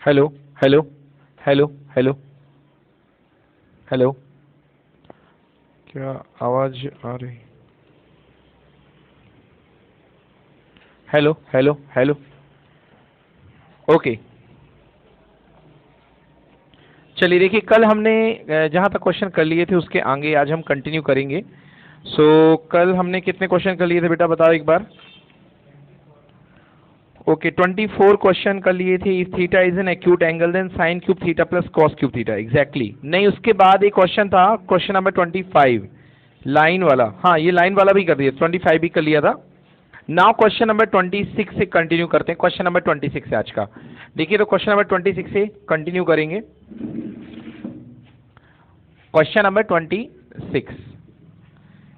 Hello hello hello hello hello, क्या आवाज आ रही? Hello hello hello. ओके, चलिए देखिए, कल हमने जहाँ तक क्वेश्चन कर लिए थे उसके आगे आज हम कंटिन्यू करेंगे। कल हमने कितने क्वेश्चन कर लिए थे बेटा, बताओ एक बार। ओके, 24 क्वेश्चन कर लिए थे। If theta is an acute angle then sine cube theta plus cos cube theta, exactly. नहीं, उसके बाद एक क्वेश्चन था, क्वेश्चन नंबर 25, लाइन वाला। हाँ, ये लाइन वाला भी कर दिया, 25 भी कर लिया था। नाउ क्वेश्चन नंबर 26 से कंटिन्यू करते हैं। क्वेश्चन नंबर 26 है आज का। देखिए, तो क्वेश्चन नंबर 26 से कंटिन्यू करेंगे। क्वेश्चन नंबर 26,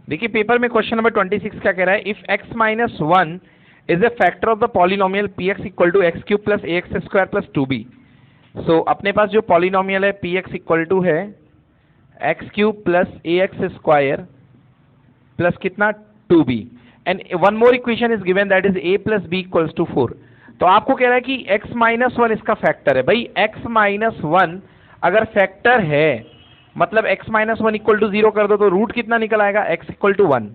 देखिए पेपर में क्वेश्चन नंबर 26 क्या कह रहा है। If x minus 1 is a factor of the polynomial px equal to x cube plus a x square plus 2b। So अपने पास जो पॉलिनोमियल है px इक्वल टू है x cube plus a x square plus कितना 2b, and one more equation is given that is a plus b equals to 4। तो आपको कह रहा है कि x माइनस 1 इसका फैक्टर है। भाई x माइनस 1 अगर फैक्टर है, मतलब x माइनस 1 इक्वल टू 0 कर दो तो रूट कितना निकल आएगा, x equal to 1।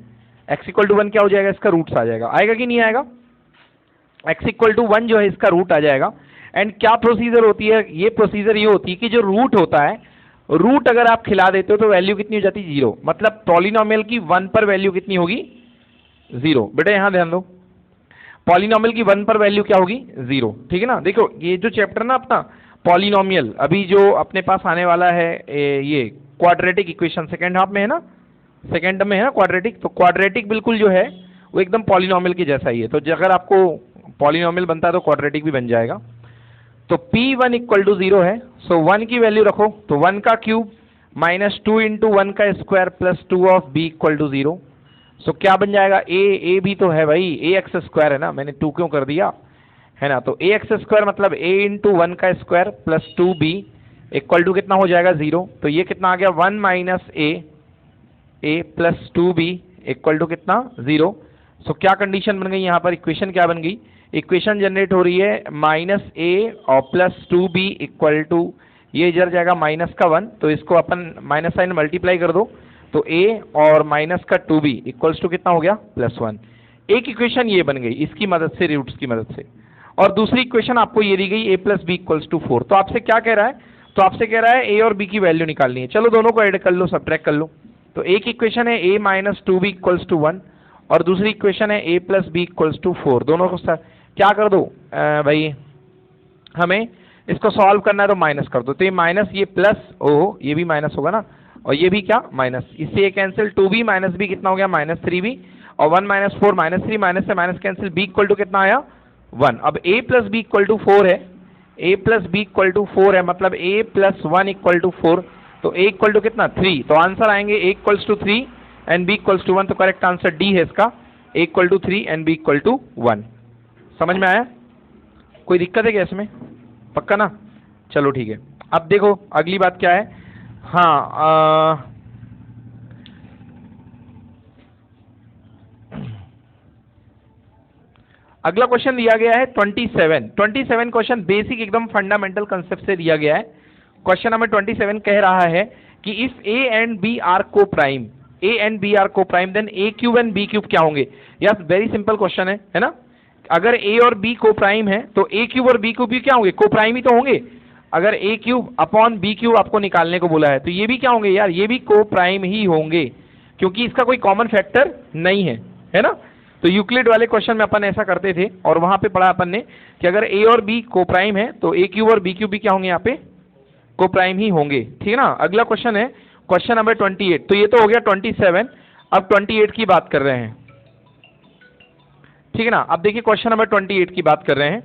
x equal to 1 क्या हो जाएगा, इसका रूट्स आ जाएगा। आएगा कि नहीं आएगा? x इक्वल टू 1 जो है इसका रूट आ जाएगा। एंड क्या प्रोसीजर होती है, ये प्रोसीजर ये होती है कि जो रूट होता है, रूट अगर आप खिला देते हो तो वैल्यू कितनी हो जाती है, 0। मतलब पॉलिनोमियल की 1 पर वैल्यू कितनी होगी, 0। बेटा यहां ध्यान दो, पॉलिनोमियल की 1 पर वैल्यू क्या होगी, 0। ठीक है ना। देखो ये जो चैप्टर ना अपना पॉलिनोमियल, अभी जो अपने पास आने वाला है ये क्वाड्रेटिक इक्वेशन सेकंड हाफ में है ना, सेकंड में है ना क्वाड्रेटिक। तो क्वाड्रेटिक बिल्कुल जो है वो एकदम पॉलिनोमियल के जैसा ही है। तो अगर आपको पॉलिनोमियल बनता है तो क्वाड्रेटिक भी बन जाएगा। तो P1 इक्वल टू 0 है। सो 1 की वैल्यू रखो, तो 1 का क्यूब माइनस 2 इंटू 1 का square plus 2 of b equal to 0। So क्या बन जाएगा, ए भी तो है भाई, ए एक्स स्क्वायर है ना, मैंने 2 क्यों कर दिया, है ना। तो ए एक्स स्क्वायर मतलब a इंटू 1 का square plus 2b equal to कितना हो जाएगा, 0। तो ये कितना आ गया, 1 minus a plus 2b equal to कितना, 0। सो क्या कंडीशन बन गई यहाँ पर, इक्वेशन क्या बन गई, इक्वेशन जनरेट हो रही है माइनस ए और प्लस 2b इक्वल टू, ये इधर जाएगा माइनस का 1, तो इसको अपन माइनस साइन मल्टीप्लाई कर दो, तो a और माइनस का 2b इक्वल्स टू कितना हो गया, प्लस 1। एक इक्वेशन ये बन गई इसकी मदद से, रूट्स की मदद से। और दूसरी इक्वेशन आपको ये दी गई a plus b equals to 4। तो आपसे क्या कह रहा है, तो आपसे कह रहा है a और b की वैल्यू निकालनी है। चलो दोनों को ऐड कर लो, सब्ट्रैक्ट कर लो। तो एक इक्वेशन है a minus 2b equals to 1 और दूसरी इक्वेशन है a plus b equals to 4। दोनों को क्या कर दो भाई, हमें इसको सॉल्व करना है तो माइनस कर दो। तो ये माइनस, ये प्लस, ओ ये भी माइनस होगा ना, और ये भी क्या, माइनस। इससे ये कैंसिल, 2b माइनस बी कितना हो गया, माइनस 3b, और 1 माइनस 4 माइनस 3, माइनस से minus cancel, b equal to कितना आया, 1। अब a plus b equal to 4 है, a plus b equal to 4 है, मतलब a प्लस 1 इक्वल टू 4। तो a इक्वल टू कितना, 3। तो आंसर आएंगे a equals to 3 and b equals to 1। तो करेक्ट आंसर डी है इसका, a equal to 3 and b equal to 1। समझ में आया? कोई दिक्कत है क्या इसमें, पक्का ना? चलो ठीक है। अब देखो अगली बात क्या है, हाँ अगला क्वेश्चन दिया गया है 27 क्वेश्चन बेसिक एकदम फंडामेंटल कंसेप्ट से दिया गया है। क्वेश्चन नंबर 27 कह रहा है कि if a and b are coprime, a and b are coprime then a cube and b cube क्या होंगे। यस, वेरी सिंपल क्वेश्चन है ना। अगर a और b को प्राइम है तो a क्यूब और b क्यूब भी क्या होंगे, को प्राइम ही तो होंगे। अगर a cube upon b cube आपको निकालने को बोला है तो ये भी क्या होंगे यार, ये भी को प्राइम ही होंगे, क्योंकि इसका कोई कॉमन फैक्टर नहीं है ना। तो यूक्लिड वाले क्वेश्चन में अपन ऐसा करते थे और वहां पे पढ़ा अपन ने कि अगर a और b को प्राइम है तो a क्यूब और b क्यूब भी क्या होंगे, यहाँ पे को प्राइम ही होंगे। ठीक है ना। अगला क्वेश्चन है क्वेश्चन नंबर 28। तो ये तो हो गया 27, अब 28 की बात कर रहे हैं। ठीक है ना। अब देखिए क्वेश्चन नंबर 28 की बात कर रहे हैं।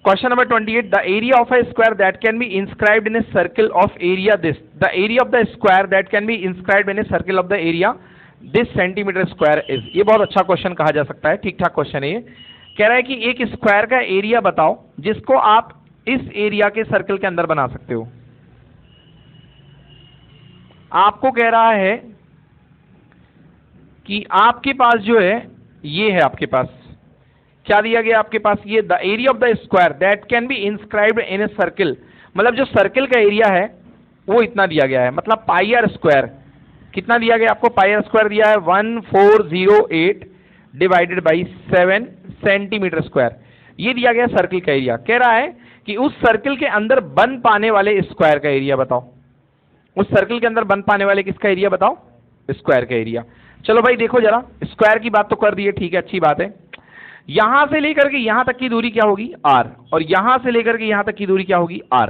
Question number 28, the area of a square that can be inscribed in a circle of area this, the area of the square that can be inscribed in a circle of the area this centimeter square is। ये बहुत अच्छा question कहा जा सकता है, ठीक ठाक question है ये। कह रहा है कि एक स्क्वायर का एरिया बताओ जिसको आप इस एरिया के सर्कल के अंदर बना सकते हो। आपको कह रहा है कि आपके पास जो है ये है आपके पास, क्या दिया गया आपके पास, ये the area of the square that can be inscribed in a circle, मतलब जो सर्किल का एरिया है वो इतना दिया गया है, मतलब पाई आर स्क्वायर कितना दिया गया आपको, पाई आर स्क्वायर दिया है 1408 डिवाइडेड बाई 7 सेंटीमीटर स्क्वायर, ये दिया गया सर्किल का एरिया। कह रहा है कि उस सर्किल के अंदर बन पाने वाले स्क्वायर का एरिया बताओ, उस सर्किल के अंदर बन पाने वाले किसका एरिया बताओ, स्क्वायर का एरिया। चलो भाई देखो जरा, स्क्वायर की बात तो कर दी है, ठीक है अच्छी बात है। यहां से लेकर के यहां तक की दूरी क्या होगी r, और यहां से लेकर के यहां तक की दूरी क्या होगी r,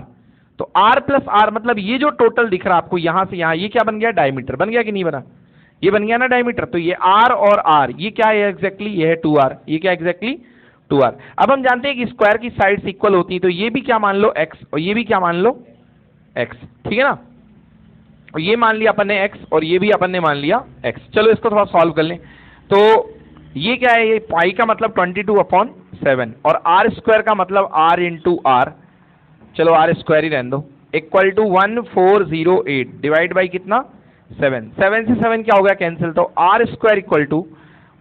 तो r प्लस r मतलब ये जो टोटल दिख रहा है आपको यहां से यहां, ये क्या बन गया, डायमीटर बन गया कि नहीं बना, ये बन गया ना डायमीटर। तो ये r और r ये क्या है एग्जैक्टली, ये है 2r, ये क्या एग्जैक्टली 2r। अब हम जानते हैं कि स्क्वायर की साइड्स इक्वल होती है, तो ये भी क्या मान लो x और ये भी क्या मान लो x, ठीक है ना, और ये मान लिया अपन ने x और ये भी अपन ने मान लिया x। चलो इसको थोड़ा सॉल्व कर लें, तो ये क्या है, ये पाई का मतलब 22/7 और r स्क्वायर का मतलब r इंटू r, चलो r स्क्वायर ही रहने दो, इक्वल टू 1408 डिवाइड बाई कितना 7, 7 से 7 क्या हो गया कैंसिल, तो r square equal to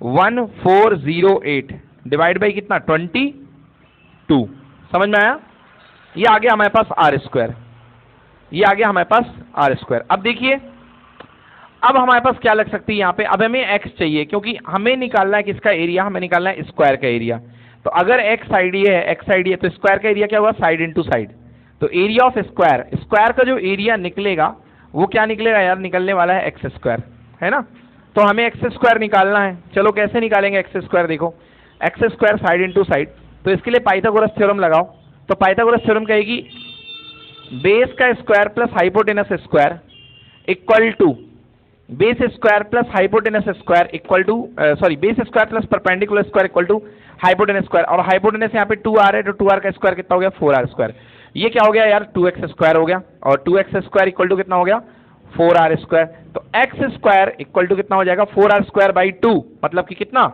1408 divide by कितना 22, समझ में आया, ये आ गया हमारे पास r स्क्वायर, ये आ गया हमारे पास r स्क्वायर। अब देखिए अब हमारे पास क्या लग सकती है यहाँ पे, अब हमें x चाहिए क्योंकि हमें निकालना है किसका एरिया, हमें निकालना है स्क्वायर का एरिया। तो अगर x साइड ये है, x साइड ये, तो स्क्वायर का एरिया क्या हुआ, साइड इंटू साइड, तो एरिया ऑफ स्क्वायर, स्क्वायर का जो एरिया निकलेगा वो क्या निकलेगा यार, निकलने वाला है एक्स स्क्वायर, है ना। तो हमें एक्स स्क्वायर निकालना है, चलो कैसे निकालेंगे एक्स स्क्वायर, देखो x square side into side, तो इसके लिए पाइथागोरस थ्योरम लगाओ। तो पाइथागोरस थ्योरम कहेगी बेस का square plus hypotenuse square equal to base square plus hypotenuse square equal to sorry base square plus perpendicular square equal to hypotenuse square, और hypotenuse यहाँ पे 2r है, तो 2r का स्क्वायर कितना हो गया 4r स्क्वायर, ये क्या हो गया यार 2x स्क्वायर हो गया, और 2x स्क्वायर इक्वल टू कितना हो गया 4r स्क्वायर, तो x स्क्वायर इक्वल टू कितना हो जाएगा 4r स्क्वायर बाई 2, मतलब कि कितना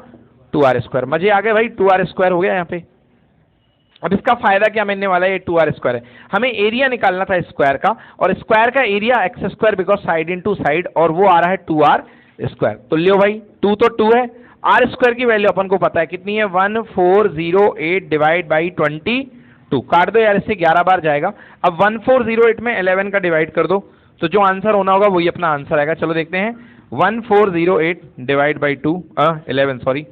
2r स्क्वायर। मजे आ गए भाई, 2r स्क्वायर हो गया यहाँ पे। अब इसका फायदा क्या मिलने वाला है, ये 2r स्क्वायर है, हमें एरिया निकालना था स्क्वायर का, और स्क्वायर का area x square because side into side, और वो आ रहा है 2r स्क्वायर। तो लियो भाई 2 तो 2 है, r स्क्वायर की वैल्यू अपन को पता है कितनी है 1408 डिवाइड बाई 22, काट दो यार इससे 11 बार जाएगा। अब 1408 में 11 का डिवाइड कर दो, तो जो आंसर होना होगा वही अपना आंसर आएगा। चलो देखते हैं 1408 डिवाइड बाई 2 11 सॉरी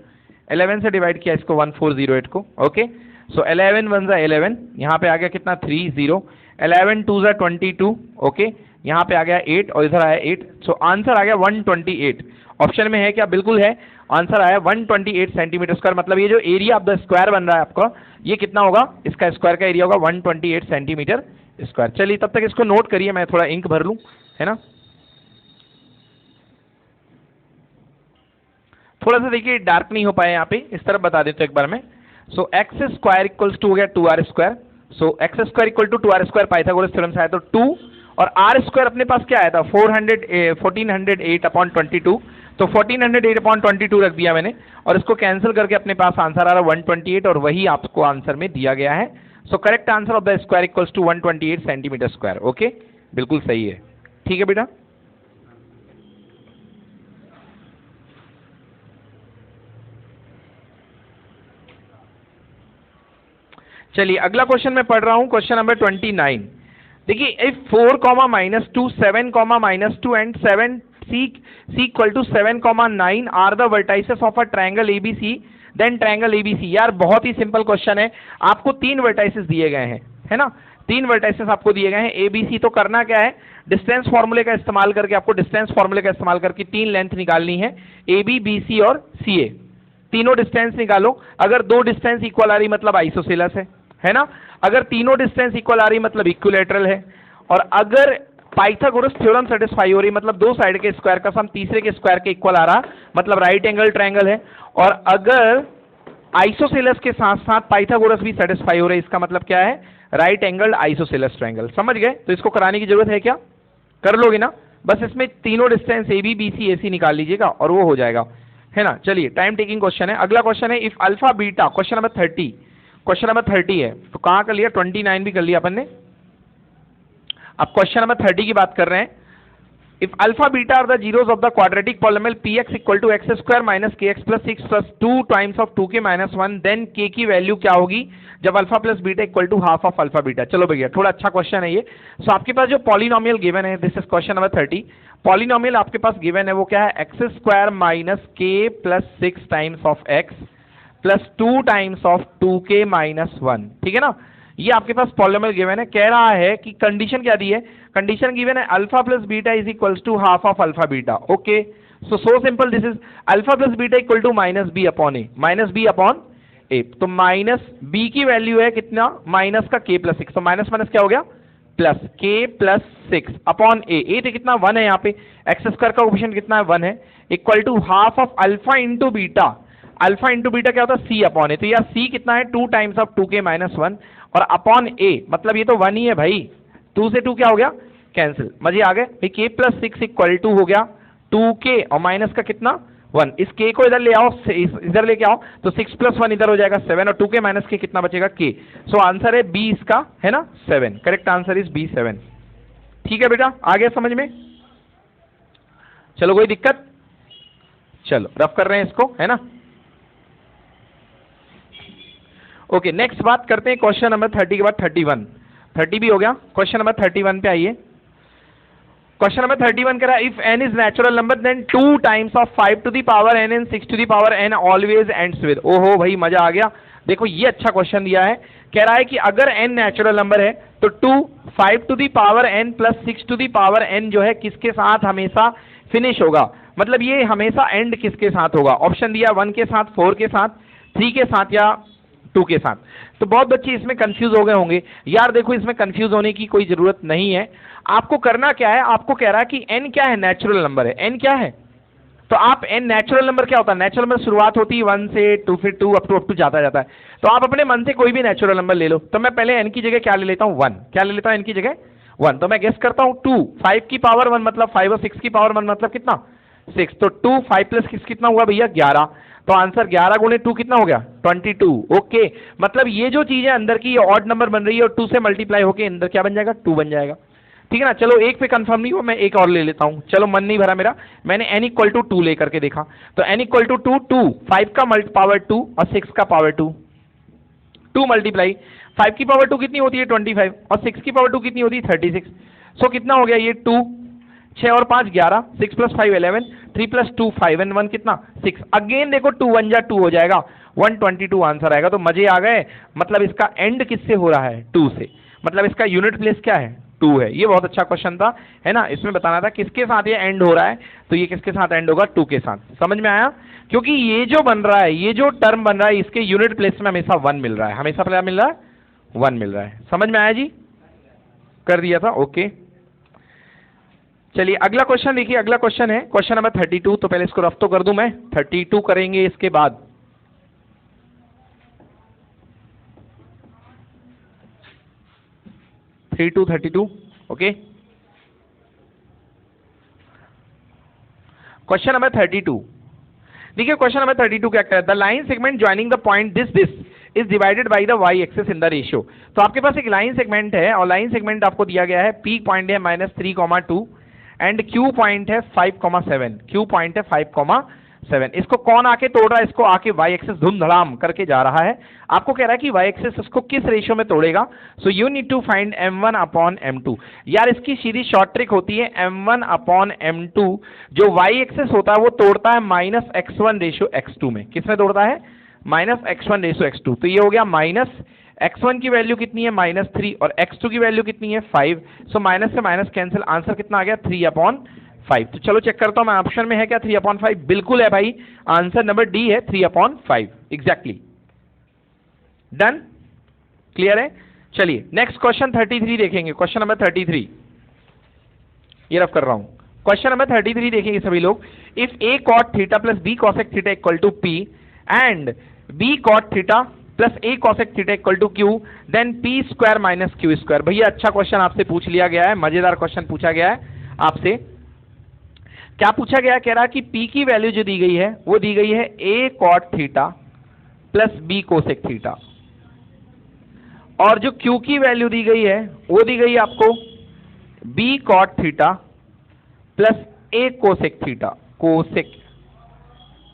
11 से डिवाइड किया इसको 1408 को, ओके। सो 11 1 11, यहाँ पे आ गया कितना 30, 11 2 22, ओके, यहाँ पे आ गया 8 और इधर आया 8, सो आंसर आ गया 128। ऑप्शन में है क्या, बिल्कुल है, आंसर आया 128 सेंटीमीटर स्क्वायर, मतलब ये जो एरिया ऑफ द स्क्वायर बन रहा है आपका, ये कितना होगा, इसका स्क्वायर का एरिया होगा 128 सेंटीमीटर स्क्वायर। चलिए तब तक इसको नोट करिए, मैं थोड़ा इंक भर लूं, है ना। थोड़ा सा देखिए डार्क नहीं हो पाया यहाँ पे, इस तरफ बता देते एक बार में। So x square equals to हो गया 2r square, so x square equal to 2r square Pythagoras theorem से आया तो 2, और r स्क्वायर अपने पास क्या आया था 1408/22, तो 1408/22 रख दिया मैंने, और इसको कैंसिल करके अपने पास आंसर आ रहा 128, और वही आपको आंसर में दिया गया है। So correct answer of the square equals to 128 centimetre square, okay, बिल्कुल सही है, ठीक है बेटा। चलिए अगला क्वेश्चन मैं पढ़ रहा हूं, क्वेश्चन नंबर 29। देखिए if 4, -2, 7, -2 and 7 c equal to 7, 9 are the vertices of a triangle ABC, then triangle ABC. यार बहुत ही सिंपल क्वेश्चन है, आपको 3 वर्टाइसेस दिए गए हैं, है ना, 3 वर्टाइसेस आपको दिए गए हैं एबीसी। तो करना क्या है, डिस्टेंस फॉर्मूले का इस्तेमाल करके, आपको डिस्टेंस फॉर्मूले का इस्तेमाल करके 3 लेंथ निकालनी है, AB, BC और CA, तीनों डिस्टेंस निकालो। अगर 2 डिस्टेंस इक्वल आ रही मतलब आइसोसेलस है ना, अगर तीनों डिस्टेंस इक्वल आ रही मतलब इक्विलैटरल है, और अगर पाइथागोरस थ्योरम सेटिस्फाई हो रही मतलब 2 साइड के स्क्वायर का सम तीसरे के स्क्वायर के इक्वल आ रहा मतलब राइट एंगल ट्रायंगल है, और अगर आइसोसेलस के साथ साथ पाइथागोरस भी सेटिस्फाई हो रही, इसका मतलब क्या है राइट एंगल आइसोसेलस ट्रायंगल। समझ गए, तो इसको कराने की जरूरत है क्या, कर लोगे ना, बस इसमें तीनों डिस्टेंस AB, BC, AC निकाल लीजिएगा और वो हो जाएगा, है ना। चलिए टाइम टेकिंग क्वेश्चन है। अगला क्वेश्चन है if alpha beta, question number 30, question number 30 है, तो कहां कर लिया 29 भी कर लिया अपन ने। अब क्वेश्चन नंबर 30 की बात कर रहे हैं। If alpha beta are the zeros of the quadratic polynomial px equal to x square minus kx plus 6 plus 2 times of 2k minus 1, then k की वैल्यू क्या होगी जब alpha plus beta equal to half of alpha beta. चलो भैया थोड़ा अच्छा question है ये। सो आपके पास जो पॉलिनोमियल गिवन है, this is question number 30। Polynomial आपके पास गिवन है वो क्या है, एक्स स्क्वायर माइनस के plus 6 times of x plus 2 times of 2k minus 1, ठीक है ना। ये आपके पास पॉलिनोमियल गिवन है। कह रहा है कि कंडीशन क्या दी है, कंडीशन गिवन है alpha plus beta is equals to half of alpha beta. Okay, so simple, this is alpha plus beta equal to minus b upon a, minus b upon a. तो minus B की value है कितना, minus का के plus 6, तो minus minus क्या हो गया प्लस, के प्लस 6 अपॉन ए। ए तो कितना 1 है, यहाँ पे एक्स स्क्वायर का कोएफिशिएंट कितना है 1 है, equal to half of alpha into beta. Alpha into beta क्या होता है सी अपॉन ए, तो यार सी कितना है 2 टाइम्स ऑफ 2k माइनस 1 और अपॉन ए, मतलब ये तो 1 ही है भाई, 2 से 2 क्या हो गया कैंसिल। मजे आ गए भाई। k प्लस 6 इक्वल टू हो गया 2k और माइनस का कितना 1। इस k को इधर ले आओ, इधर लेके आओ, तो 6 प्लस 1 इधर हो जाएगा 7 और 2k माइनस के कितना बचेगा k। सो आंसर है बी इसका, है ना 7। Correct answer is B 7। ठीक है बेटा, आ गया समझ में। चलो कोई दिक्कत, चलो रफ कर रहे हैं इसको, है ना। ओके नेक्स्ट बात करते हैं क्वेश्चन नंबर 30 के बाद 31। 30 भी हो गया, क्वेश्चन नंबर 31 पे आइए। क्वेश्चन नंबर 31 कह रहा है if n is natural number then 2 times of 5 to the power n and 6 to the power n always ends with. ओहो भाई मजा आ गया। देखो ये अच्छा क्वेश्चन दिया है, कह रहा है कि अगर n नेचुरल नंबर है तो 2 5 to the power n plus 6 to the power n जो है किसके साथ हमेशा फिनिश होगा, मतलब ये हमेशा एंड किसके साथ होगा। ऑप्शन दिया 1 के साथ, 4 के साथ, 3 के साथ या 2 के साथ। तो बहुत बच्चे इसमें कंफ्यूज हो गए होंगे। यार देखो इसमें कंफ्यूज होने की कोई जरूरत नहीं है। आपको करना क्या है, आपको कह रहा है कि n क्या है, नेचुरल नंबर है, n क्या है, तो आप n नेचुरल नंबर क्या होता है, नेचुरल नंबर शुरुआत होती है 1 से 2 फिर 2 अप टू जाता जाता है। तो आप अपने मन से कोई भी नेचुरल नंबर ले लो। तो मैं पहले n की जगह क्या ले लेता हूं 1, क्या ले लेता हूं n की जगह 1। तो मैं गेस करता हूं 2, 5 की पावर 1 मतलब 5 और 6 की पावर 1 मतलब कितना 6। तो 2 5 प्लस 6 कितना हुआ भैया 11। तो आंसर 11 गुणे 2 कितना हो गया 22। ओके, मतलब ये जो चीज है अंदर की ऑड नंबर बन रही है और 2 से मल्टीप्लाई होके अंदर क्या बन जाएगा 2 बन जाएगा। ठीक है ना। चलो एक पे कंफर्म नहीं हुआ, मैं एक और ले लेता हूं। चलो मन नहीं भरा मेरा, मैंने n इक्वल टू 2 लेकर के देखा। तो n इक्वल टू 2, 2 5 का पावर 2 और 6 का पावर 2, 2 मल्टीप्लाई 5 की पावर 2 कितनी होती है 25 और 6 की पावर 2 कितनी होती है 36। सो कितना हो गया ये 2, 6 और 5 11, 6 प्लस 5 11, 3 प्लस 2 5 एंड 1 कितना 6। अगेन देखो 2 1 जा 2 हो जाएगा 122 आंसर आएगा। तो मजे आ गए, मतलब इसका एंड किससे हो रहा है 2 से, मतलब इसका यूनिट प्लेस क्या है 2 है। ये बहुत अच्छा क्वेश्चन था, है ना। इसमें बताना था किसके साथ ये एंड हो रहा है, तो ये किसके साथ एंड होगा 2 के साथ। समझ में आया, क्योंकि ये जो बन रहा है, ये जो टर्म बन रहा है, इसके यूनिट प्लेस में हमेशा 1 मिल रहा है, हमेशा क्या मिल रहा है 1 मिल रहा है। समझ में आया जी, कर दिया था। ओके चलिए अगला क्वेश्चन देखिए। अगला क्वेश्चन है क्वेश्चन नंबर 32। तो पहले इसको रफ तो कर दूं मैं, 32 करेंगे इसके बाद। Three to 32 okay. Question number 32 देखिए, क्वेश्चन नंबर 32 क्या कहता है, the line segment joining the point this is divided by the y axis in the ratio. तो आपके पास एक लाइन सेगमेंट है और लाइन सेगमेंट आपको दिया गया है, पी पॉइंट है -3,2 एंड क्यू पॉइंट है 5,7। क्यू पॉइंट है 5,7। इसको कौन आके तोड़ रहा है, इसको आके वाई एक्सिस धूमधड़ाम करके जा रहा है। आपको कह रहा है कि वाई एक्सिस इसको किस रेशियो में तोड़ेगा। So you need to find m1 upon m2। यार इसकी सीधी शॉर्ट ट्रिक होती है m1 अपॉन m2। जो वाई एक्सिस होता है वो तोड़ता है -x1 रेशियो x2 में। किसमें तोड़ता है -x1 रेशियो x2। तो ये हो गया -x1 की वैल्यू कितनी है -3 और x2 की वैल्यू कितनी है 5। सो माइनस से माइनस कैंसिल, आंसर कितना आ गया 3/5। तो चलो चेक करता हूं मैं, ऑप्शन में है क्या 3/5। बिल्कुल है भाई, आंसर नंबर डी है 3/5 एग्जैक्टली। डन, क्लियर है। चलिए नेक्स्ट क्वेश्चन 33 देखेंगे। क्वेश्चन नंबर 33 ये रफ कर रहा हूं। क्वेश्चन नंबर 33 देखेंगे सभी लोग। If a cot theta plus b cosec theta equal to p and b cot theta plus a cosec theta equal to q then p square minus q square. भैया अच्छा question आपसे पूछ लिया गया है, मजेदार क्वेश्चन पूछा गया है आपसे। क्या पूछा गया, कह रहा कि p की वैल्यू जो दी गई है वो दी गई है a cot theta plus b cosec theta, और जो q की वैल्यू दी गई है वो दी गई है आपको b cot theta plus a cosec theta, cosec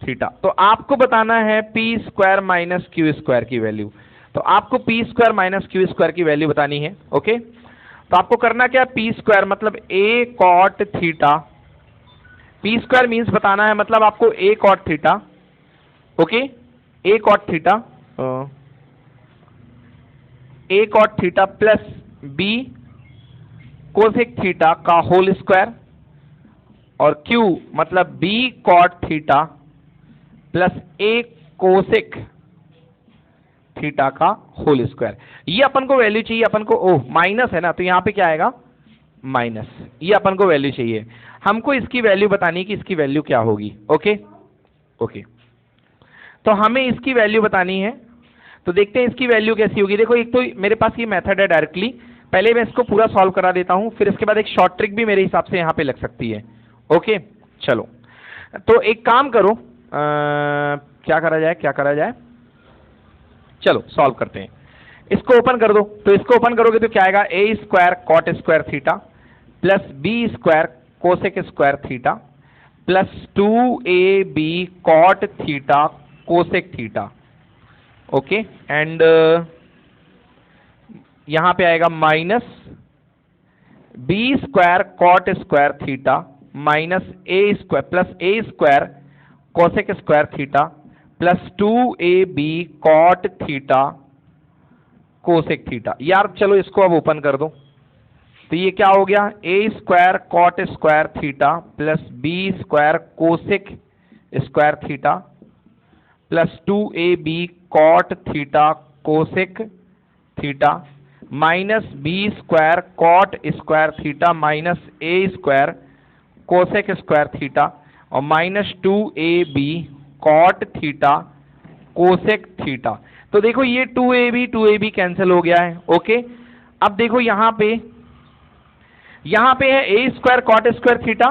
theta. तो आपको बताना है P square minus q square की वैल्यू। तो आपको P square minus q square की वैल्यू बतानी है। ओके, तो आपको करना क्या, पी स्क्वायर मतलब a cot theta, p square means बताना है मतलब आपको a cot theta. Okay, a cot theta, a cot theta plus b cosec theta का होल स्क्वायर, और Q मतलब b cot theta plus a cosec theta का whole square. ये अपन को वैल्यू चाहिए, अपन को ओह माइनस है ना, तो यहां पे क्या आएगा माइनस, ये अपन को वैल्यू चाहिए। हमको इसकी वैल्यू बतानी है कि इसकी वैल्यू क्या होगी। ओके ओके, तो हमें इसकी वैल्यू बतानी है, तो देखते हैं इसकी वैल्यू कैसी होगी। देखो एक तो मेरे पास ये मेथड है डायरेक्टली, पहले मैं इसको पूरा सॉल्व करा देता हूं, फिर इसके बाद एक शॉर्ट ट्रिक भी मेरे हिसाब से यहां पे लग सकती है। ओके चलो, तो एक काम करो, क्या करा जाए, क्या करा जाए, चलो सॉल्व करते हैं। इसको ओपन कर दो, तो इसको ओपन करोगे तो क्या आएगा, a square cot square theta plus b square cosec square theta plus 2ab cot theta cosec theta. Okay, and यहां पे आएगा minus b square cot square theta minus a square plus a square cosec square theta plus 2ab cot theta cosec theta. यार चलो इसको अब open कर दो, तो ये क्या हो गया, a square cot square theta plus b square cosec square theta plus 2ab cot theta cosec theta minus b square cot square theta minus a square cosec square theta और minus 2ab cot theta cosec theta. तो देखो ये 2ab cancel हो गया है। Okay, अब देखो यहां पे है a square cot square theta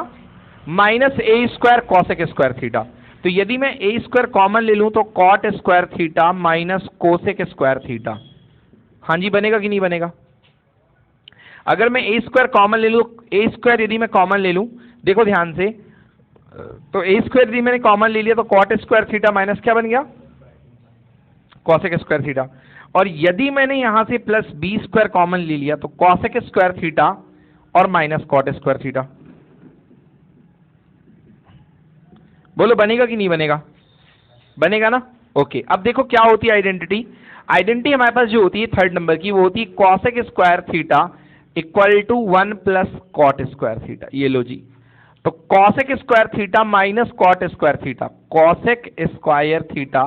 minus a square cosec square theta. तो यदि मैं ए स्क्वायर कॉमन ले लूं तो cot square theta minus cosec square theta. हाँ जी, बनेगा कि नहीं बनेगा? अगर मैं ए स्क्वायर कॉमन ले लूं, ए स्क्वायर यदि मैं कॉमन ले लूं, देखो ध्यान से, तो ए स्क्वायर यदि मैंने कॉमन ले लिया तो कॉट स्क्वायर थीटा माइनस क्या बन गया, कॉसेक स्क्वायर थीटा। और यदि मैंने यहां से प्लस बी स्क्वायर कॉमन ले लिया तो कॉसेक स्क्वायर थीटा और माइनस कॉट स्क्वायर थीटा। बोलो बनेगा कि नहीं बनेगा? बनेगा ना। ओके, अब देखो क्या होती है आइडेंटिटी। आइडेंटिटी हमारे पास जो होती है थर्ड नंबर की, वो होती है cosec square theta equal to 1 plus cot square theta. ये लो जी, तो cosec square theta minus cot square theta, cosec square theta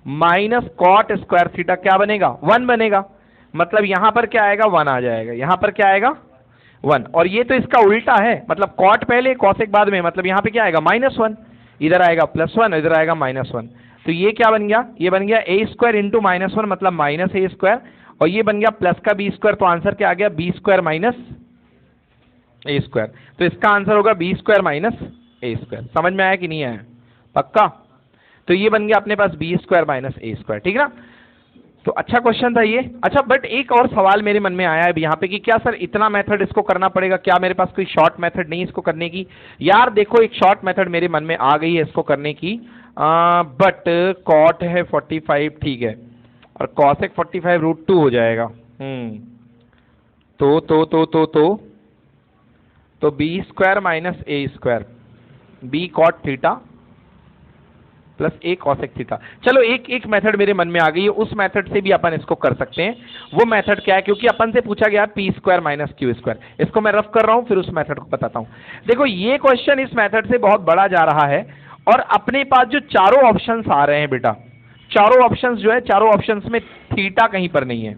minus cot square theta क्या बनेगा, 1 बनेगा। मतलब यहां पर क्या आएगा, 1 आ जाएगा, यहां पर क्या आएगा 1। और ये तो इसका उल्टा है, मतलब कॉट पहले कॉसेक बाद में, मतलब यहां पे क्या आएगा -1, इधर आएगा +1, इधर आएगा -1। तो ये क्या बन गया, ये बन गया ए स्क्वायर इंटू -1 मतलब माइनस ए स्क्वायर, और ये बन गया प्लस का बी स्क्वायर, तो आंसर क्या आ गया, B square minus a square. तो इसका आंसर होगा B square minus a square. समझ में आया कि नहीं आया? पक्का? तो ये बन गया अपने पास B square minus a square, ठीक है ना। तो अच्छा क्वेश्चन था ये। अच्छा, बट एक और सवाल मेरे मन में आया है यहाँ पे कि क्या सर इतना मेथड इसको करना पड़ेगा, क्या मेरे पास कोई शॉर्ट मेथड नहीं इसको करने की? यार देखो, एक शॉर्ट मेथड मेरे मन में आ गई है इसको करने की, बट कॉट है 45, ठीक है, और कॉसेक 45 √2 हो जाएगा। तो b square minus a square, b cot theta plus a cosec theta. चलो एक मेथड मेरे मन में आ गई है, उस मेथड से भी अपन इसको कर सकते हैं। वो मेथड क्या है, क्योंकि अपन से पूछा गया P square minus q square. इसको मैं रफ कर रहा हूं, फिर उस मेथड को बताता हूं। देखो ये क्वेश्चन इस मेथड से बहुत बड़ा जा रहा है, और अपने पास जो चारों ऑप्शंस आ रहे हैं बेटा, चारों ऑप्शंस जो है, चारों ऑप्शंस में थीटा कहीं पर नहीं है।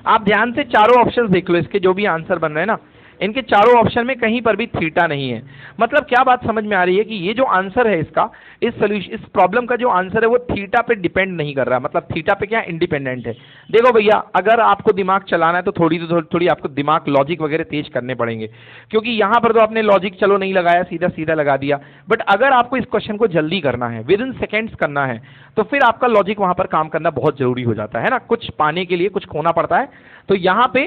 आप ध्यान से चारों ऑप्शंस देख लो, इसके जो भी आंसर बन रहे हैं ना, इनके चारों ऑप्शन में कहीं पर भी थीटा नहीं है। मतलब क्या बात समझ में आ रही है कि ये जो आंसर है इसका, इस सॉल्यूशन, इस प्रॉब्लम का जो आंसर है वो थीटा पे डिपेंड नहीं कर रहा, मतलब थीटा पे क्या इंडिपेंडेंट है। देखो भैया, अगर आपको दिमाग चलाना है तो थोड़ी आपको दिमाग लॉजिक वगैरह तेज करने पड़ेंगे, क्योंकि यहां पर तो आपने लॉजिक चलो नहीं लगाया, सीधा सीधा लगा दिया। बट अगर आपको इस क्वेश्चन को जल्दी करना है, विद इन सेकेंड्स करना है, तो फिर आपका लॉजिक वहां पर काम करना बहुत जरूरी हो जाता है ना। कुछ पाने के लिए कुछ खोना पड़ता है। तो यहां पे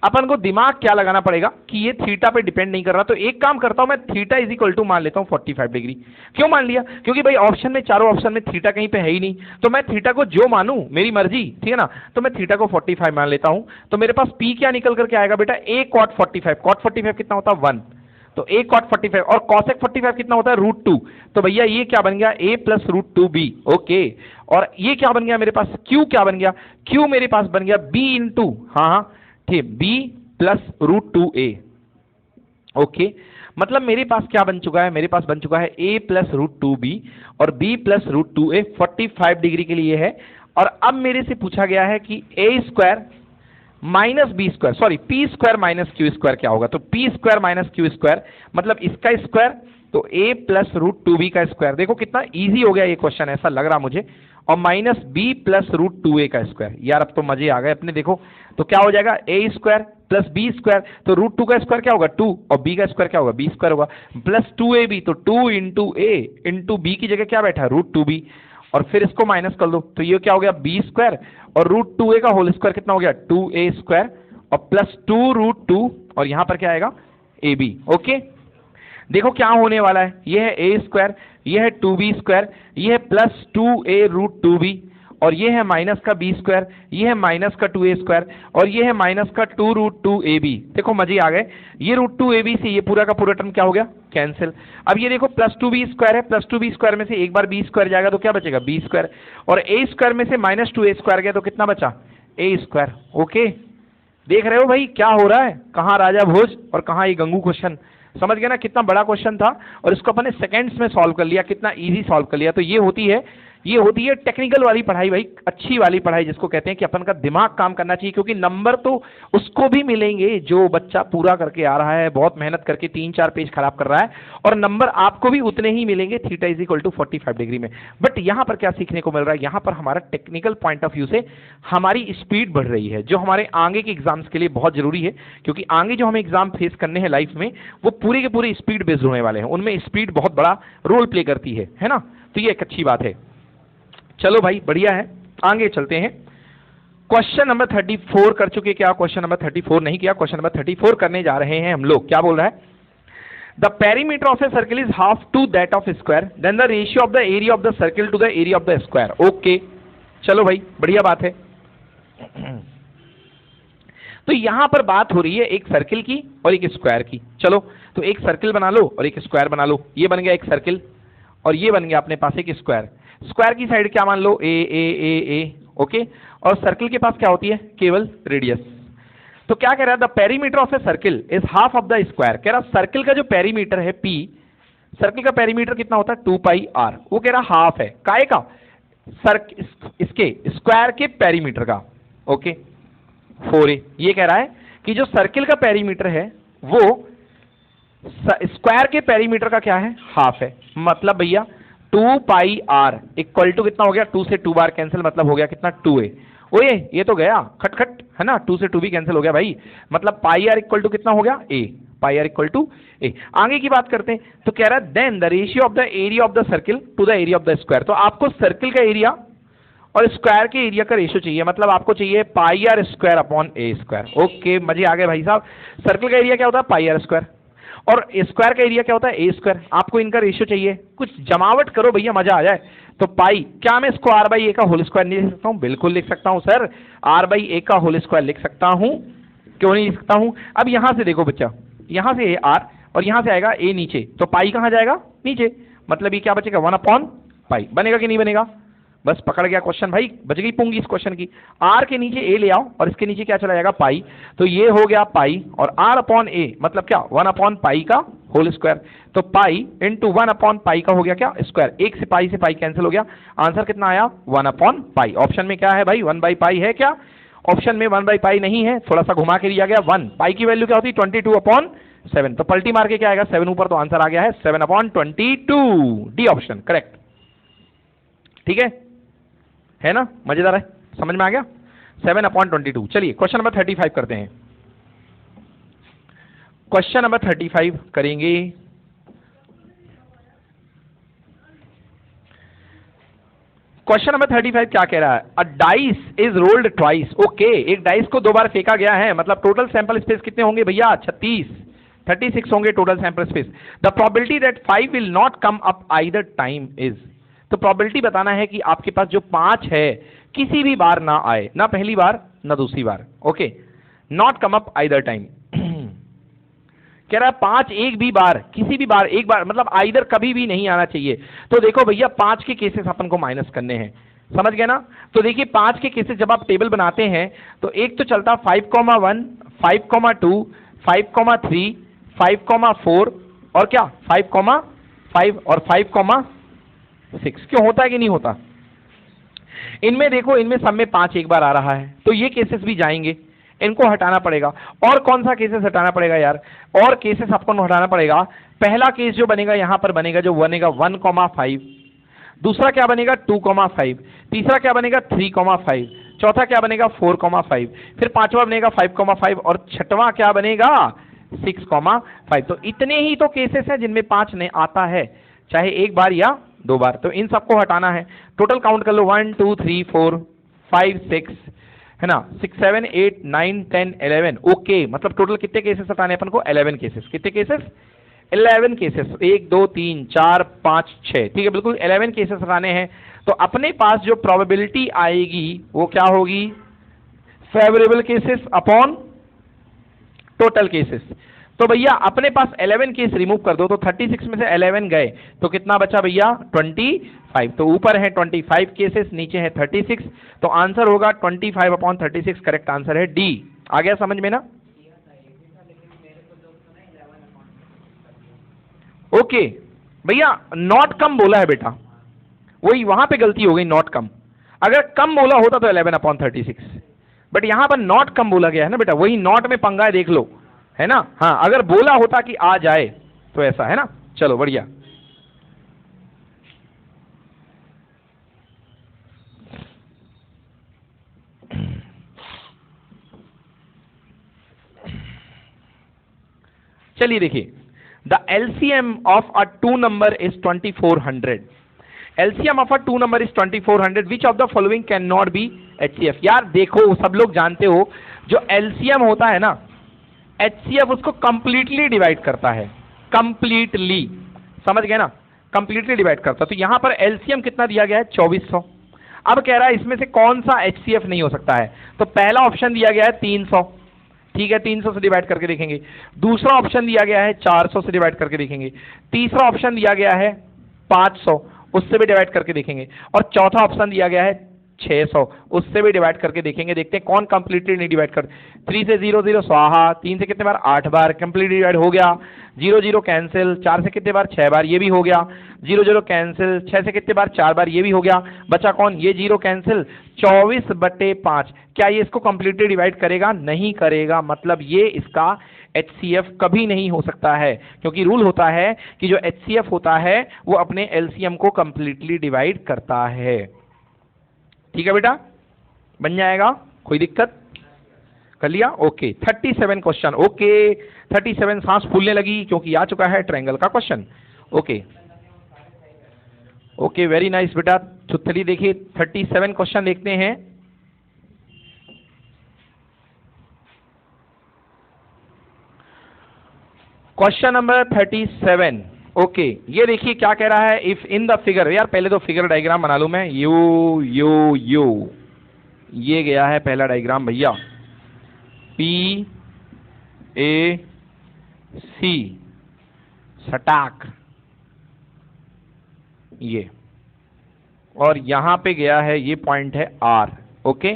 अपन को दिमाग क्या लगाना पड़ेगा कि ये थीटा पे डिपेंड नहीं कर रहा। तो एक काम करता हूं मैं, थीटा इज इक्वल टू मान लेता हूं 45 डिग्री। क्यों मान लिया? क्योंकि भाई ऑप्शन में, चारों ऑप्शन में थीटा कहीं पे है ही नहीं, तो मैं थीटा को जो मानूं, मेरी मर्जी, ठीक है ना। तो मैं थीटा को 45 मान लेता हूं। तो मेरे पास पी क्या निकल करके आएगा बेटा? ए कॉट 45। कॉट 45 कितना होता है? 1। तो ए कॉट 45 और कॉसेक 45 कितना होता है? √2। तो भैया ये क्या बन गया? a plus √2b। ओके, और ये क्या बन गया मेरे पास? q क्या बन गया? q मेरे पास बन गया b इंटू, हाँ ठीक, b प्लस √2a। ओके, मतलब मेरे पास क्या बन चुका है? मेरे पास बन चुका है a प्लस √2b और b प्लस √2a 45 डिग्री के लिए है। और अब मेरे से पूछा गया है कि a square minus b square, sorry p square minus q square क्या होगा? तो p square minus q square मतलब इसका स्क्वायर, तो a प्लस √2b का स्क्वायर। देखो कितना इजी हो गया ये क्वेश्चन, ऐसा लग रहा मुझे। और माइनस b प्लस √2a का स्क्वायर। यार अब तो मजे आ गए अपने। देखो तो क्या हो जाएगा? a square plus b square, तो √2 का स्क्वायर क्या होगा? 2, और b का स्क्वायर क्या होगा? b स्क्वायर होगा, प्लस 2ab, तो 2 इंटू a इंटू b की जगह क्या बैठा है? √2b, और फिर इसको माइनस कर दो, तो ये क्या हो गया? b स्क्वायर, और √2a का होल स्क्वायर कितना हो गया? 2a स्क्वायर, और प्लस 2 √2, और यहां पर क्या आएगा? ab। ओके, देखो क्या होने वाला है, ये है a स्क्वायर, ये है 2b स्क्वायर, ये है प्लस 2a√2b, और ये है माइनस का b स्क्वायर, ये है माइनस का 2a स्क्वायर, और ये है माइनस का 2 √2ab। देखो मजे आ गए, ये √2ab से ये पूरा का पूरा टर्म क्या हो गया? कैंसिल। अब ये देखो प्लस 2b स्क्वायर है, प्लस 2b स्क्वायर में से एक बार b स्क्वायर जाएगा तो क्या बचेगा? b स्क्वायर, और a स्क्वायर में से माइनस 2a स्क्वायर गया तो कितना बचा? a square. ओके, देख रहे हो भाई क्या हो रहा है? कहाँ राजा भोज और कहाँ ये गंगू क्वेश्चन। समझ गया ना कितना बड़ा क्वेश्चन था, और इसको अपन ने सेकंड्स में सॉल्व कर लिया, कितना इजी सॉल्व कर लिया। तो ये होती है टेक्निकल वाली पढ़ाई भाई, अच्छी वाली पढ़ाई जिसको कहते हैं कि अपन का दिमाग काम करना चाहिए। क्योंकि नंबर तो उसको भी मिलेंगे जो बच्चा पूरा करके आ रहा है, बहुत मेहनत करके 3-4 पेज खराब कर रहा है, और नंबर आपको भी उतने ही मिलेंगे theta is equal to 45 degree में। बट यहां पर क्या सीखने को मिल रहा है? यहां पर हमारा टेक्निकल पॉइंट ऑफ व्यू से हमारी स्पीड बढ़ रही है, जो हमारे आगे के एग्जाम्स के लिए बहुत जरूरी है। क्योंकि आगे जो हमें एग्जाम फेस करने हैं लाइफ में, वो पूरे के पूरे स्पीड बेस्ड होने वाले हैं, उनमें स्पीड बहुत बड़ा रोल प्ले करती है ना। तो ये एक अच्छी बात है। चलो भाई बढ़िया है, आगे चलते हैं। क्वेश्चन नंबर 34 कर चुके क्या? क्वेश्चन नंबर 34 नहीं किया, क्वेश्चन नंबर 34 करने जा रहे हैं हम लोग। क्या बोल रहा है? The perimeter of a circle is half to that of square, then the ratio of the area of the circle to the area of the square. Okay, चलो भाई बढ़िया बात है। तो यहां पर बात हो रही है एक सर्किल की और एक स्क्वायर की। चलो तो एक सर्किल बना लो और एक स्क्वायर बना लो। ये बन गया एक सर्किल और ये बन गया अपने पास एक स्क्वायर। स्क्वायर की साइड क्या मान लो? ए ए ए ए। ओके, और सर्किल के पास क्या होती है? केवल रेडियस। तो क्या कह रहा है? The perimeter of a circle is half of the square. कह रहा सर्किल का जो पेरीमीटर है पी, सर्किल का पेरीमीटर कितना होता है? 2πr। वो कह रहा हाफ है काय का? इसके स्क्वायर के पेरीमीटर का। Okay, 4a। ये कह रहा है कि जो सर्किल का पेरीमीटर है वो स्क्वायर के पेरीमीटर का क्या है? हाफ है। मतलब भैया 2πr इक्वल टू कितना हो गया? 2 से 2 बार कैंसिल, मतलब हो गया कितना? 2a। ओए ये तो गया खटखट है ना, 2 से 2 भी कैंसिल हो गया भाई। मतलब πr इक्वल टू कितना हो गया? a। πr equal to a। आगे की बात करते हैं। तो कह रहा है then the ratio of the area of the circle to the area of the square. तो आपको सर्किल का एरिया और स्क्वायर के एरिया का रेशियो चाहिए, मतलब आपको चाहिए πr square upon a square. Okay, मजे आ गए भाई साहब। सर्किल का एरिया क्या होता है? πr स्क्वायर, और स्क्वायर का एरिया क्या होता है? a square. आपको इनका रेशियो चाहिए, कुछ जमावट करो भैया मजा आ जाए। तो पाई, क्या मैं इसको r बाई ए का होल स्क्वायर नहीं लिख सकता हूं? बिल्कुल लिख सकता हूं सर, r बाई ए का होल स्क्वायर लिख सकता हूं, क्यों नहीं लिख सकता हूं? अब यहां से देखो बच्चा, यहां से r और यहां से आएगा a नीचे, तो पाई कहां जाएगा? नीचे। मतलब ये क्या बचेगा? 1/पाई। बनेगा कि नहीं बनेगा? बस पकड़ गया क्वेश्चन भाई, बच गई पूंगी इस क्वेश्चन की। r के नीचे a ले आओ और इसके नीचे क्या चला जाएगा? पाई। तो ये हो गया पाई, और r अपॉन a मतलब क्या? 1/पाई का होल स्क्वायर। तो पाई इंटू 1/पाई का हो गया क्या? स्क्वायर। एक से पाई कैंसिल हो गया। आंसर कितना आया? 1/पाई। ऑप्शन में क्या है भाई? 1/पाई है क्या? ऑप्शन में 1/पाई नहीं है, थोड़ा सा घुमा के दिया गया 1। पाई की वैल्यू क्या होती है? 22/7। तो पलटी मार के क्या आएगा? 7 ऊपर, तो आंसर आ गया है 7/22। D option correct. ठीक है ना? मजेदार है, समझ में आ गया? 7/22। चलिए क्वेश्चन नंबर 35 करते हैं। क्वेश्चन नंबर 35 करेंगे। क्वेश्चन नंबर 35 क्या कह रहा है? अ dice is rolled twice. Okay, एक डाइस को दो बार फेंका गया है, मतलब टोटल सैंपल स्पेस कितने होंगे भैया? 36 होंगे total sample space. The probability that 5 will not come up either time is. तो प्रोबेबिलिटी बताना है कि आपके पास जो 5 है किसी भी बार ना आए, ना पहली बार ना दूसरी बार। Okay, not come up either time. कह रहा है 5 एक भी बार, किसी भी बार, एक बार मतलब आइदर कभी भी नहीं आना चाहिए। तो देखो भैया 5 के केसेस अपन को माइनस करने हैं, समझ गए ना? तो देखिए 5 के केसेस जब आप टेबल बनाते हैं तो एक तो चलता 5,1, 5,2, 5,3, 5,4 और क्या 5,5 और 5,6। क्यों होता है कि नहीं होता? इनमें देखो, इनमें सब में 5 एक बार आ रहा है, तो ये केसेस भी जाएंगे, इनको हटाना पड़ेगा। और कौन सा केसेस हटाना पड़ेगा यार? और केसेस आपको हटाना पड़ेगा। पहला केस जो बनेगा यहां पर बनेगा, जो बनेगा 1,5, दूसरा क्या बनेगा 2,5, तीसरा क्या बनेगा 3,5, चौथा क्या बनेगा 4,5, फिर पांचवा बनेगा 5,5 और छठवां क्या बनेगा 6,5। तो इतने ही तो केसेस हैं जिनमें 5 नहीं आता है, चाहे एक बार या दो बार। तो इन सबको हटाना है। टोटल काउंट कर लो 1 2 3 4 5 6 है ना, 6 7 8 9 10 11। ओके, मतलब टोटल कितने केसेस हटाने अपन को? 11 केसेस। कितने केसेस? 11 केसेस। 1 2 3 4 5 6, ठीक है, बिल्कुल 11 केसेस हटाने हैं। तो अपने पास जो प्रोबेबिलिटी आएगी वो क्या होगी? Favourable cases upon total cases. तो भैया अपने पास 11 केस रिमूव कर दो, तो 36 में से 11 गए तो कितना बचा भैया? 25। तो ऊपर है 25 केसेस, नीचे है 36, तो आंसर होगा 25/36। करेक्ट आंसर है डी। आ गया समझ में ना? ओके भैया, नॉट कम बोला है बेटा, वही वहां पे गलती हो गई, नॉट कम। अगर कम बोला होता तो 11/36, बट यहां पर नॉट कम बोला गया है ना बेटा, वही नॉट में पंगा है, देख लो, है ना? हाँ, अगर बोला होता कि आ जाए तो ऐसा है ना। चलो बढ़िया। चलिए देखिए, the LCM of a two number is 2400। LCM of a two number is 2400। Which of the following can not be HCF? यार देखो, सब लोग जानते हो जो एलसीएम होता है ना, एचसीएफ उसको कंप्लीटली डिवाइड करता है, कंप्लीटली, समझ गए ना? कंप्लीटली डिवाइड करता है। तो यहां पर एलसीएम कितना दिया गया है? 2400। अब कह रहा है इसमें से कौन सा एचसीएफ नहीं हो सकता है? तो पहला ऑप्शन दिया गया है 300, ठीक है, 300 से डिवाइड करके देखेंगे। दूसरा ऑप्शन दिया गया है 400 से डिवाइड करके देखेंगे। तीसरा ऑप्शन दिया गया है 500, उससे भी डिवाइड करके देखेंगे। और चौथा ऑप्शन दिया गया है 600, उससे भी डिवाइड करके देखेंगे। देखते हैं कौन कंप्लीटली नहीं डिवाइड कर। 3 से 0 0 स्वाहा, 3 से कितने बार? 8 बार, कंप्लीटली डिवाइड हो गया। 0 0 कैंसिल, 4 से कितने बार? 6 बार, ये भी हो गया। 0 0 कैंसिल, 6 से कितने बार? 4 बार, ये भी हो गया। बचा कौन? ये 0 कैंसिल, 24/5। क्या ये इसको कंप्लीटली डिवाइड करेगा? नहीं करेगा, मतलब ये इसका एचसीएफ कभी नहीं हो सकता है, क्योंकि रूल होता है कि जो एचसीएफ होता है वो अपने एलसीएम को कंप्लीटली डिवाइड करता है। ठीक है बेटा, बन जाएगा, कोई दिक्कत? कर लिया? ओके। 37 क्वेश्चन। ओके 37, सांस फूलने लगी क्योंकि आ चुका है ट्रायंगल का question. Okay okay, very nice बेटा। तो चलिए देखिए 37 क्वेश्चन देखते हैं। Question number 37। ओके, ये देखिए क्या कह रहा है। इफ इन द फिगर, यार पहले तो फिगर डायग्राम बना लूं मैं। यू यू यू, ये गया है पहला डायग्राम भैया, पी ए सी, सटाक, ये, और यहां पे गया है, ये पॉइंट है आर। ओके,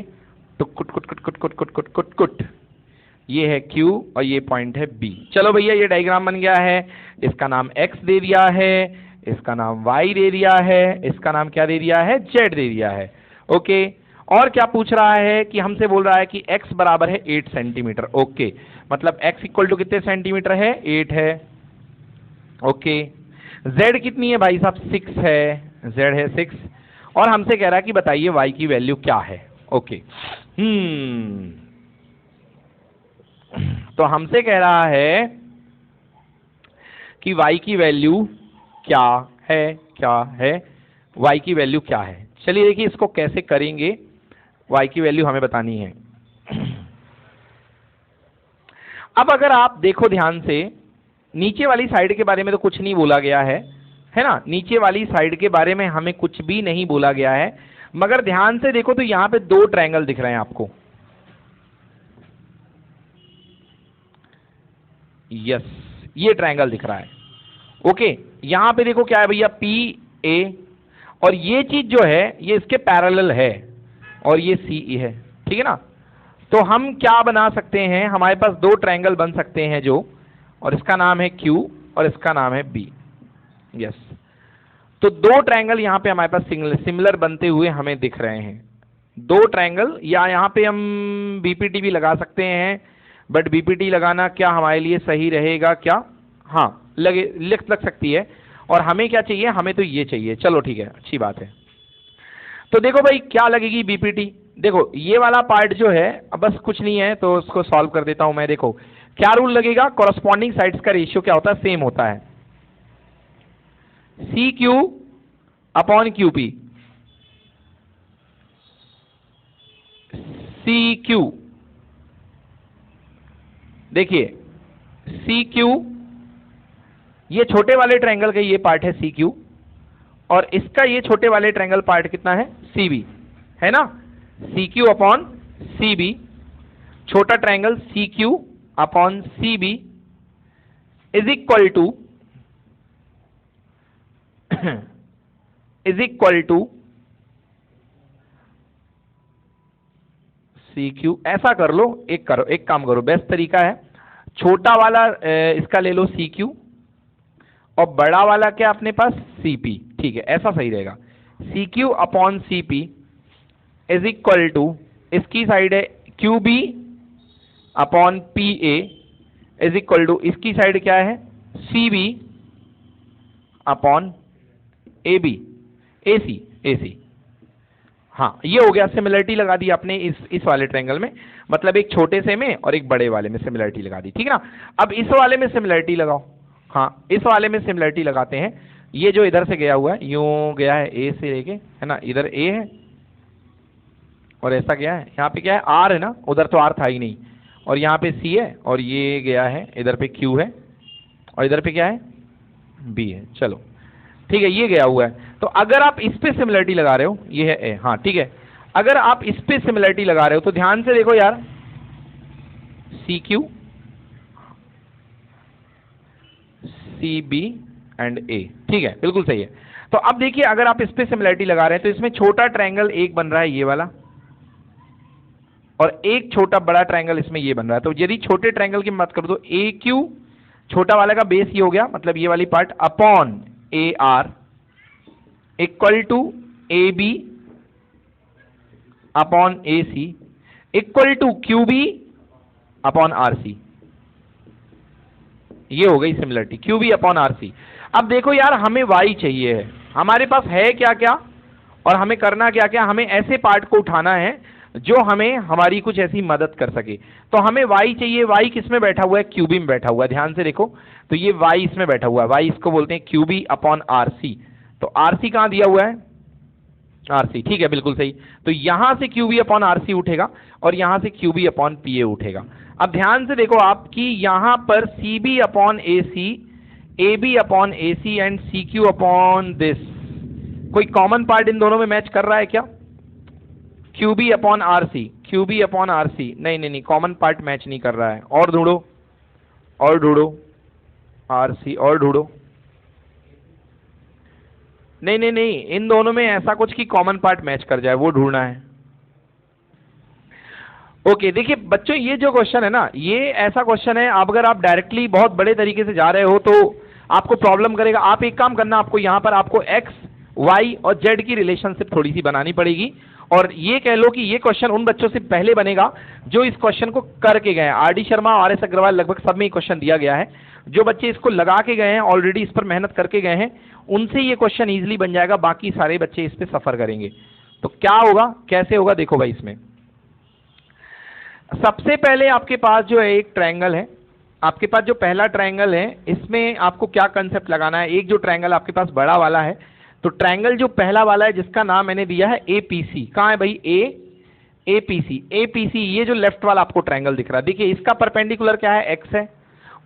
तो कुट कुट कुट कुट कुट कुट कुट कुट कुट, ये है Q और ये पॉइंट है B। चलो भैया, ये डायग्राम बन गया है। इसका नाम X दे दिया है, इसका नाम Y दे दिया है, इसका नाम क्या दे दिया है? Z दे दिया है। ओके, और क्या पूछ रहा है कि हमसे बोल रहा है कि X बराबर है 8 सेंटीमीटर। ओके, मतलब X इक्वल टू कितने सेंटीमीटर है? 8 है। ओके, Z कितनी है भाई साहब? 6 है, Z है 6। और हमसे कह रहा है कि बताइए Y की वैल्यू क्या है। ओके, तो हमसे कह रहा है कि y की वैल्यू क्या है? क्या है y की वैल्यू क्या है? चलिए देखिए इसको कैसे करेंगे, y की वैल्यू हमें बतानी है। अब अगर आप देखो ध्यान से, नीचे वाली साइड के बारे में तो कुछ नहीं बोला गया है ना, नीचे वाली साइड के बारे में हमें कुछ भी नहीं बोला गया है, मगर ध्यान से देखो तो यहां पे दो ट्रायंगल दिख रहे हैं आपको। यस, ये ट्रायंगल दिख रहा है। ओके, यहां पे देखो क्या है भैया, पी ए, और ये चीज जो है ये इसके पैरेलल है, और ये सी ई है, ठीक है ना। तो हम क्या बना सकते हैं, हमारे पास दो ट्रायंगल बन सकते हैं जो, और इसका नाम है Q और इसका नाम है B। यस, तो दो ट्रायंगल यहां पे हमारे पास सिमिलर बनते हुए हमें दिख रहे हैं, दो ट्रायंगल। या यहां पे हम BPT भी लगा सकते हैं, बट BPT लगाना क्या हमारे लिए सही रहेगा क्या, हाँ लग सकती है। और हमें क्या चाहिए, हमें तो ये चाहिए, चलो ठीक है, अच्छी बात है। तो देखो भाई क्या लगेगी BPT, देखो ये वाला पार्ट जो है, अब बस कुछ नहीं है तो उसको सॉल्व कर देता हूं मैं। देखो क्या रूल लगेगा, कॉरस्पॉन्डिंग साइड्स का रेशियो क्या होता है, सेम होता है, CQ अपॉन QP। CQ, देखिए CQ, ये छोटे वाले ट्रायंगल का ये पार्ट है CQ, और इसका ये छोटे वाले ट्रायंगल पार्ट कितना है, CB, है ना। CQ अपॉन CB, छोटा triangle CQ upon CB is equal to CQ। ऐसा कर लो, एक काम करो, बेस्ट तरीका है, छोटा वाला इसका ले लो CQ, और बड़ा वाला क्या अपने पास CP, ठीक है, ऐसा सही रहेगा। CQ upon CP is equal to, इसकी साइड है QB upon PA is equal to, इसकी साइड क्या है CB अपॉन AB, AC। हाँ, ये हो गया, सिमिलरिटी लगा दी आपने इस वाले ट्रायंगल में, मतलब एक छोटे से में और एक बड़े वाले में सिमिलरिटी लगा दी, ठीक है ना। अब इस वाले में सिमिलरिटी लगाओ, हाँ इस वाले में सिमिलरिटी लगाते हैं। ये जो इधर से गया हुआ है, यूं गया है A से लेके, है ना, इधर A है और ऐसा गया है, यहाँ पे क्या है R है ना, उधर तो R था ही नहीं, और यहाँ पे C है, और ये गया है इधर पे Q है, और इधर पे क्या है B है। चलो ठीक है, ये गया हुआ है। तो अगर आप इस पे सिमिलरिटी लगा रहे हो, ये है A, हाँ ठीक है, अगर आप इस पे सिमिलरिटी लगा रहे हो तो ध्यान से देखो यार, CQ CB एंड A, ठीक है, बिल्कुल सही है। तो अब देखिए अगर आप इस पे सिमिलरिटी लगा रहे हैं तो इसमें छोटा ट्रायंगल एक बन रहा है ये वाला, और एक छोटा बड़ा ट्रायंगल इसमें ये बन रहा है। तो यदि छोटे ट्रायंगल की बात करूं तो AQ, छोटा वाला का बेस ये हो गया, मतलब ये वाली part, upon AR equal to AB upon AC equal to QB upon RC। ये हो गई सिमिलरिटी, QB अपॉन RC। अब देखो यार, हमें Y चाहिए है, हमारे पास है क्या क्या, और हमें करना क्या क्या, हमें ऐसे पार्ट को उठाना है जो हमें हमारी कुछ ऐसी मदद कर सके। तो हमें Y चाहिए, Y किस में बैठा हुआ है, QB में बैठा हुआ है, ध्यान से देखो, तो ये Y इसमें बैठा हुआ है, Y इसको बोलते हैं QB अपॉन RC। तो RC कहां दिया हुआ है, RC, ठीक है, बिल्कुल सही। तो यहां से QB अपॉन RC उठेगा, और यहां से QB अपॉन PA उठेगा। अब ध्यान से देखो आपकी, यहां पर CB upon AC, AB upon AC and CQ upon this, कोई कॉमन पार्ट इन दोनों में मैच कर रहा है क्या, QB upon RC, QB upon RC, नहीं, कॉमन पार्ट मैच नहीं कर रहा है। और ढूंढो RC, और ढूंढो, नहीं, इन दोनों में ऐसा कुछ कि कॉमन पार्ट मैच कर जाए, वो ढूंढना है। ओके, देखिए बच्चों, ये जो क्वेश्चन है ना, ये ऐसा क्वेश्चन है, अब अगर आप डायरेक्टली बहुत बड़े तरीके से जा रहे हो तो आपको प्रॉब्लम करेगा। आप एक काम करना, आपको यहां पर आपको X, Y और Z की रिलेशनशिप थोड़ी सी बनानी पड़ेगी, और ये कह लो कि ये क्वेश्चन उन बच्चों से पहले बनेगा जो इस क्वेश्चन को करके गए हैं। RD शर्मा, RS अग्रवाल, लगभग सब में ये क्वेश्चन दिया गया है। जो बच्चे इसको लगा के गए हैं, ऑलरेडी इस पर मेहनत करके गए हैं, उनसे ये क्वेश्चन इजीली बन जाएगा, बाकी सारे बच्चे इस पे सफर करेंगे। तो क्या होगा, कैसे होगा, देखो भाई, इसमें सबसे पहले आपके पास जो है एक ट्रायंगल है, आपके पास जो पहला ट्रायंगल है, इसमें आपको क्या कंसेप्ट लगाना है, एक जो ट्रायंगल आपके पास बड़ा वाला है, तो ट्रायंगल जो पहला वाला है जिसका नाम मैंने दिया है एपीसी, कहाँ है भाई एपीसी, एपीसी, ये जो लेफ्ट वाला आपको ट्रायंगल दिख रहा है, देखिए इसका परपेंडिकुलर क्या है, एक्स है,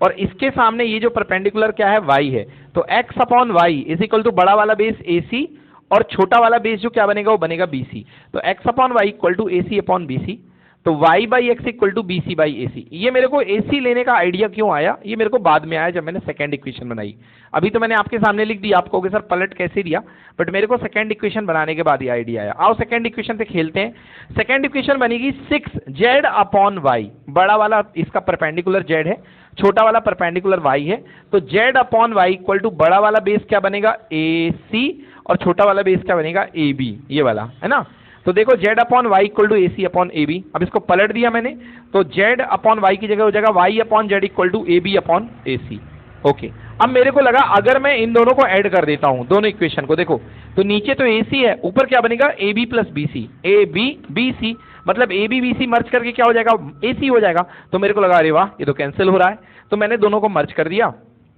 और इसके सामने ये जो परपेंडिकुलर क्या है, वाई है। तो x upon y is equal to बड़ा वाला बेस एसी और छोटा वाला बेस जो क्या बनेगा, वो बनेगा बीसी। तो x upon y equal to AC upon BC, तो y by x equal to b c by a c. ये मेरे को ए सी लेने का आइडिया क्यों आया, ये मेरे को बाद में आया जब मैंने सेकंड इक्वेशन बनाई। अभी तो मैंने आपके सामने लिख दिया, आप कहोगे सर पलट कैसे दिया, बट मेरे को सेकंड इक्वेशन बनाने के बाद ये आइडिया आया। आओ सेकंड इक्वेशन से खेलते हैं। सेकंड इक्वेशन बनेगी 6z अपॉन वाई, बड़ा वाला इसका परपेंडिकुलर z है, छोटा वाला परपेंडिकुलर y है, तो z upon y equal to बड़ा वाला बेस क्या बनेगा ए सी और छोटा वाला बेस क्या बनेगा ए बी, ये वाला है ना। तो देखो z upon y equal to a c upon a b, अब इसको पलट दिया मैंने, तो z अपॉन वाई की जगह हो जाएगा y upon z equal to a b upon a c. Okay, अब मेरे को लगा अगर मैं इन दोनों को ऐड कर देता हूं, दोनों इक्वेशन को, देखो तो नीचे तो ए सी है, ऊपर क्या बनेगा a b plus b c, a b b c, मतलब ए बी बी सी मर्ज करके क्या हो जाएगा, ए सी हो जाएगा। तो मेरे को लगा अरे वाह ये तो कैंसिल हो रहा है, तो मैंने दोनों को मर्ज कर दिया,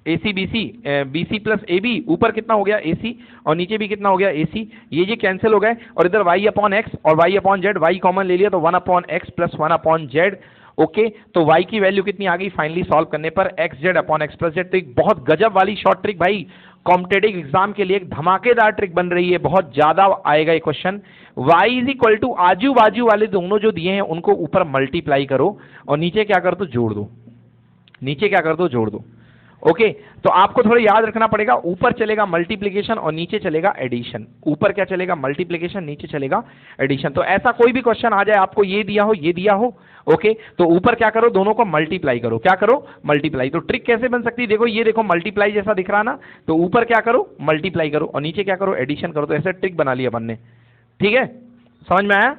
a c b c, b c plus a b, ऊपर कितना हो गया ए सी और नीचे भी कितना हो गया ए सी, ये कैंसिल हो गए, और इधर वाई अपॉन एक्स और y upon z, y common ले लिया तो 1 upon x plus 1 upon z. Okay, तो y की वैल्यू कितनी आ गई फाइनली सॉल्व करने पर, x z upon x plus z. तो एक बहुत गजब वाली शॉर्ट ट्रिक भाई, कॉम्पिटेटिव एग्जाम के लिए एक धमाकेदार ट्रिक बन रही है, बहुत ज्यादा आएगा ये question. y is equal to आजू बाजू वाले दोनों जो दिए हैं उनको ऊपर मल्टीप्लाई करो और नीचे क्या कर दो, जोड़ दो, नीचे क्या कर दो, जोड़ दो। ओके, तो आपको थोड़ा याद रखना पड़ेगा, ऊपर चलेगा मल्टीप्लिकेशन और नीचे चलेगा एडिशन, ऊपर क्या चलेगा मल्टीप्लिकेशन, नीचे चलेगा एडिशन। तो ऐसा कोई भी क्वेश्चन आ जाए, आपको ये दिया हो ये दिया हो, ओके, तो ऊपर क्या करो, दोनों को मल्टीप्लाई करो, क्या करो मल्टीप्लाई। तो ट्रिक कैसे बन सकती है, देखो ये देखो मल्टीप्लाई जैसा दिख रहा ना, तो ऊपर क्या करो मल्टीप्लाई करो और नीचे क्या करो एडिशन करो। तो ऐसे ट्रिक बना लिया अपन ने, ठीक है, समझ में आया।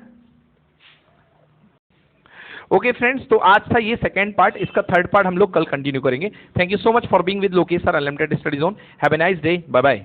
ओके फ्रेंड्स, तो आज था ये सेकंड पार्ट, इसका थर्ड पार्ट हम लोग कल कंटिन्यू करेंगे। Thank you so much for being with Lokesh sir unlimited study zone. Have a nice day, bye bye.